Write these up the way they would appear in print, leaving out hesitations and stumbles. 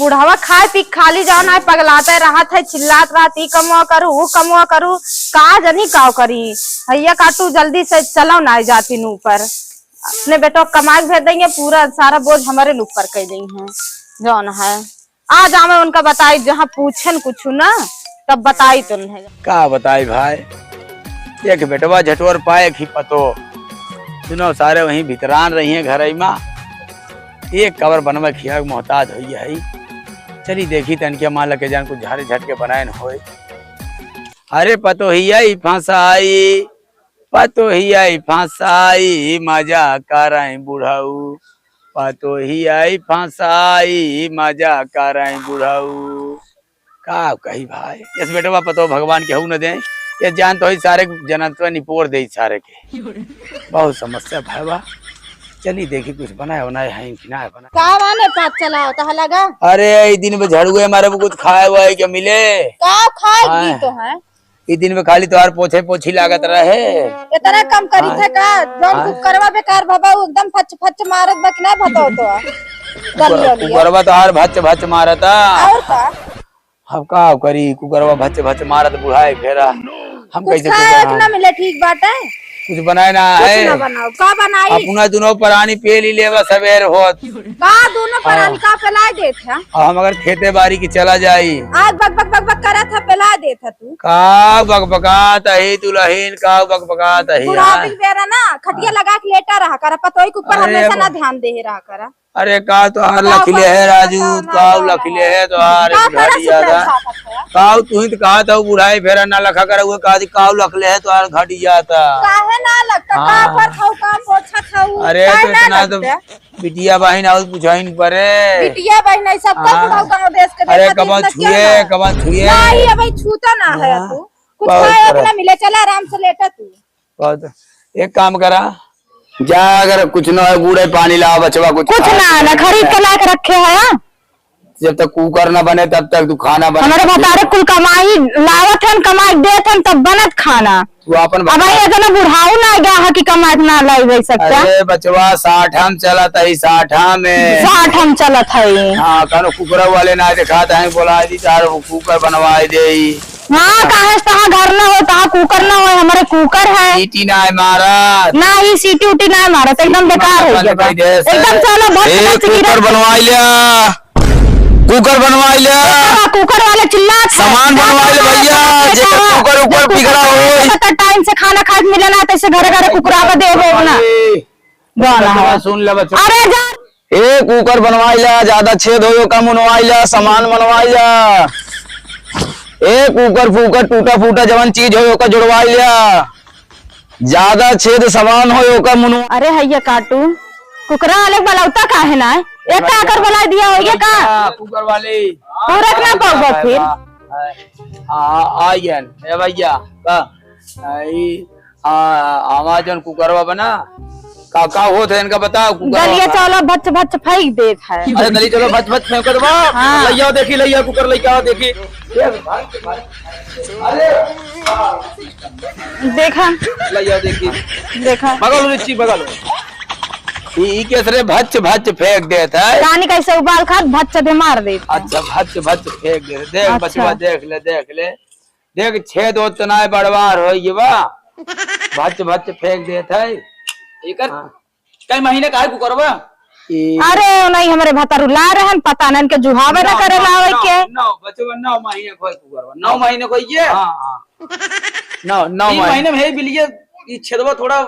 बुढ़ावा खाए पी खाली जाओ ना पगलाते रहा था चिल्लात रहा ई कमुआ करू वो कमुआ करू का जनी काव करी भैया काटू जल्दी से चलो ना जाती नू ऊपर अपने बेटो कमाई भेज देंगे पूरा सारा बोझ हमारे ऊपर कर देंगे जौन है आज हमें उनका बताई जहाँ पूछन कुछ ना तब बताई तो नहीं का बताई भाई एक बेटवा झटवर पाए ही पतो सुनो सारे वहीं भीतरान रही है घर माँ एक कवर बनवा खिया मोहताज हुई है चली देखी तन के माँ लगे जान कुछ झारे झटके बनाए न होए अरे पतो ही आई फंसाई पतो ही आई फंसाई मजा कराई बुढ़ाऊ पतो ही आई फंसाई मजा कराई बुढ़ाऊ का कही भाई इस बेटवा पतो भगवान के हूं न दे ये जान तो ही सारे जनत्व निपोर दे सारे के बहुत समस्या भाई चली देखी कुछ बनाए बनाए है कि ना बना का माने पात चला होता लगा अरे दिन में झड़ुए हमारे को कुछ खाए हुआ है क्या मिले का खाएगी तो है ये दिन में खाली तोहार पोछे पोछी लागत रहे इतना कम करी थे का जोन कुछ करवा बेकार बाबा एकदम फच फच मारत बक ना भतो तो कुकरवा तोहार भच भच मारता और का हम का करी कुकरवा भच भच मारत बुढ़ाए फेरा हम कैसे खाए ना मिले ठीक बात है कुछ बनाए ना है ना बनाओ का बनाई अपना दोनों प्राणी पे ली लेवा सवेर होत का दोनों प्राणी का पेला दे था हम अगर खेते बाड़ी की चला जाई आज बक बक बक बक करा था पेला दे था तू का बकबकात है तुलहीन का बकबकात है पूरा बिल बेरा ना खटिया लगा के लेटा रहा करा पतोई के ऊपर हमेशा ना ध्यान दे रहा करा अरे का तो हार लखले है राजू काव लखले है तो हार घाटी ज्यादा काव तू ही तो कहा था बुढ़ाई फेरा ना लखा कर हुए कहा काव लखले है तो हार घाटी जाता काहे ना लगता का पर खाऊ का पोछा खाऊ अरे तो इतना तो बिटिया बहन आओ पूछाइन परे बिटिया बहन नहीं सब का बुढ़ाऊ गांव देश के अरे कबन छुए नहीं अबे छूता ना है तू कुछ खाए अपना मिले चला आराम से लेटा तू एक काम करा जा अगर कुछ न है बूढ़े पानी ला बचवा कुछ ना खरीद के ला के रखे है जब तक कुकर न बने तब तक तू खाना बना हमारे बतारे कुल कमाई लावत हन कमाई देत हन तब बनत खाना तू अपन अब ये इतना बुढ़ाऊ ना गया है कि कमाई ना लाई वही सकता अरे बचवा 60 हम चलत है 60 में 60 हम चलत है हाँ कनो कुकर वाले ना दिखाता है बोला दी तार कुकर बनवाए दे हाँ कहा घर ना हो कहा कुकर ना हो हमारे कुकर है सीटी ना है मारा ना ही सीटी उटी ना है मारा एकदम बेकार है एकदम चलो बहुत कुकर बनवाई लिया कुकर बनवाई लिया कुकर वाले चिल्ला सामान बनवाई ले भैया जे कुकर ऊपर पिघला हो टाइम से खाना खा मिले ना तैसे घर घर कुकरा का देबो ना गाना सुन ले बच्चा अरे जा ए कुकर बनवाई लिया ज्यादा छेद होयो कम बनवाई लिया सामान बनवाई लिया ए कुकर फूकर टूटा फूटा जवन चीज हो का जुड़वाई लिया ज्यादा छेद सामान हो का मुनु अरे हैया काटू कुकरा वाले बलौता का है ना एक आकर बुला दिया होगा का कुकर वाले पूरा ना पाऊंगा फिर आयन ए भैया का आई अमेज़न कुकरवा बना का होत है इनका बताओ गलिया चलो भच भच फेंक देत है अरे गली चलो भच भच फेंक दो हाँ। लइया देखी लइया कुकर लइया देखी अरे देखा लइया देखी देखा बगल नीचे बगल ई केसरे भच भच फेंक देता है रानी कैसे उबाल खा भच दे मार दे अच्छा भच भच फेंक दे देख अच्छा। बचवा देख ले देख छेद उतना बड़वार हो ये बा भच भच फेंक देता है एकर कई महीने का है कुकरवा अरे नहीं हमारे भतारू ला रहे पता नहीं के जुहावे ना करे लावे के 9 महीने कोई कुकरवा 9 महीने कोई ये हां 9 महीने में है बिलिए ये छेदवा थोड़ा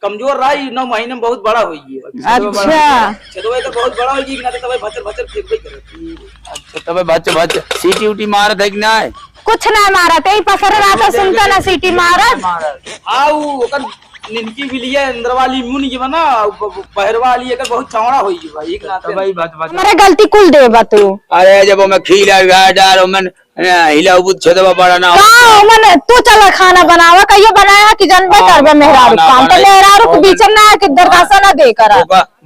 कमजोर रहा 9 महीने में बहुत बड़ा हुई है अच्छा छेदवा तो बहुत बड़ा होगी ना तब भचर भचर फेंक करे अच्छा तब भच भच सीटी उटी मारत है कि ना कुछ ना मारा ते पसर रात सुनता ना सीटी मारत आऊ ओकर निनकी बिलिए अंदर वाली मुन ये बना बाहर वाली एकर बहुत चौड़ा होई है भाई एक ना तो भाई भच भच हमारे गलती कुल देबा तू अरे जब मैं खीला डार मन हिला बुद छदवा बड़ा ना का मन तू चला खाना बनावा कहियो बनाया कि जनबे करबे मेहरारू काम तो मेहरारू के बीच ना कि दरदासा ना दे करा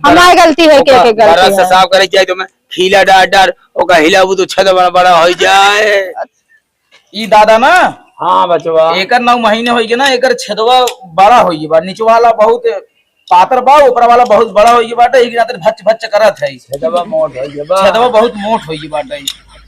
हमारी गलती है के गलती बड़ा से साफ करे चाहिए तो मैं खीला डार ओका हिला बुद छदवा बड़ा हो जाए ई दादा ना हाँ बचवा एकर 9 महीने होई के ना एकर छेदवा बड़ा होई बा नीचे वाला बहुत पातर बा ऊपर वाला बहुत बड़ा होई बाटे एक रात भच भच करत है छेदवा मोट है जबा छेदवा बहुत मोट होई बाटे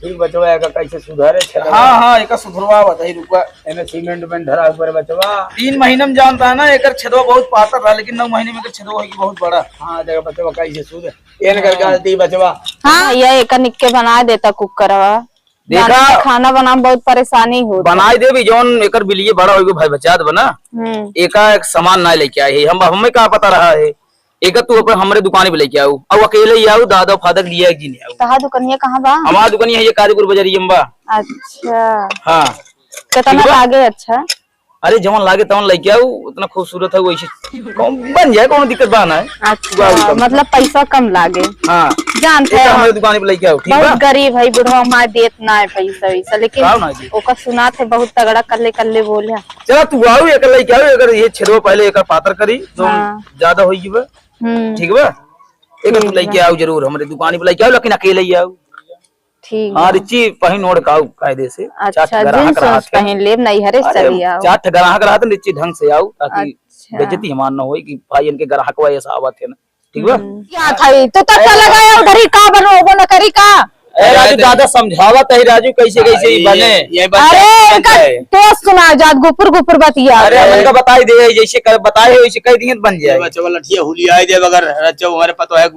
ठीक बचवा का कैसे सुधारे छेदवा हाँ हाँ एक सुधरवा बताई रुका एने सीमेंट में धरा ऊपर बचवा 3 महीने में जानता है ना एक छेदवा बहुत पातर रहा लेकिन 9 महीने में एकर छेदवा होई बहुत बड़ा हाँ जगह बचवा कैसे सुध एन कर गलती बचवा हाँ ये एक निक्के बना देता कुकरवा देखा? जाने में खाना बनाने बहुत परेशानी हो बनाई दे भी जौन एकर बिलिए बड़ा होई भाई बचात बना एका एक सामान ना लेके आए है हम हमें का पता रहा है एक तू अपन हमरे दुकान पे लेके आऊ और अकेले ही आऊ दादा फादर लिया कि नहीं आऊ कहा दुकानिया कहाँ बा? हमारा दुकान है ये कारीपुर बाजारी में बा अच्छा हाँ कितना लागे? अच्छा अरे जवन लागे तवन लेके आऊ उतना खूबसूरत है वैसे बन जाए कोनो दिक्कत बा ना है अच्छा मतलब पैसा कम लागे। हाँ जानते एक हैं हमारे दुकान पे लेके आऊ ठीक बहुत बा गरीब है बुढ़वा माँ देत ना है पैसा वैसा लेकिन आओ ना जी। ओका सुना थे बहुत तगड़ा कल्ले कल्ले बोले। चला तू आऊ एक लेके आऊ अगर ये छेदवा पहले एक पातर करी तो हाँ। ज्यादा होई जीवा ठीक बा एक तू लेके आऊ जरूर हमारे दुकान पे लेके आऊ लेकिन अकेले ही आऊ ठीक हाँ रिची पहन नोड़ काऊ कायदे से अच्छा जींस उन्स पहन ले नहीं हरे चली आओ। चार ग्राहक रहा रिची ढंग से आऊ ताकि अच्छा। बेइज्जती हमार ना होई कि भाई इनके ग्राहक वा ऐसा आवत है ना ठीक बा क्या खाई तो चला गया उधर ही का बनो वो न करी का। ए राजू दादा समझावत है राजू कैसे कैसे ही बने ये अरे इनका तो सुना जात गुपुर गुपुर बतिया अरे हमन का बताई दे जैसे कर बताए वैसे कई दिन बन जाए बचवा लठिया हुलिया दे बगर रचो हमारे पतो है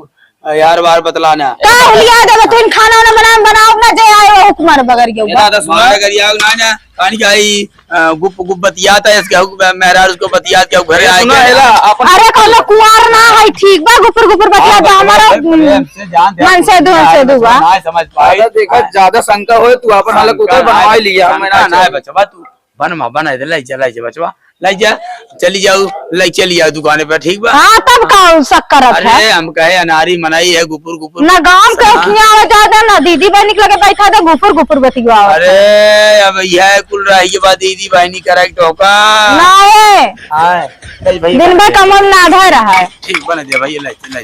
यार बार बतलाना का हुलिया दे तू खाना ना बनाओ ना जे आए हुकुमार बगर के ऊपर दादा सुना मारे करिया ना ना पानी खाई गुप गुप बतियाता है इसके मेहराज उसको बतियात के घरे आए सुना हेला अपन अरे कोनो कुआर ना है ठीक बा गुपुर गुपुर बतिया दा हमारा मन से दुआ ना समझ पाई दादा देखा ज्यादा शंका होए तू अपन हालत उतर बनवा लिया मैं ना बचवा तू बना दे लाई चला बचवा लाई जा चली जाऊ लाई चली जाओ दुकान पे ठीक बा। हां तब का शक करत है अरे हम कहे अनारी मनाई है गुपुर गुपुर ना गांव के खिया हो जाता ना दीदी बहन लगे बैठा था गुपुर गुपुर बतिया अरे अब यह कुल रही ये बात दीदी बहनी करेक्ट होगा ना है हां भाई दिन भर कमल ना आधा रहा है ठीक बना दे भाई लाई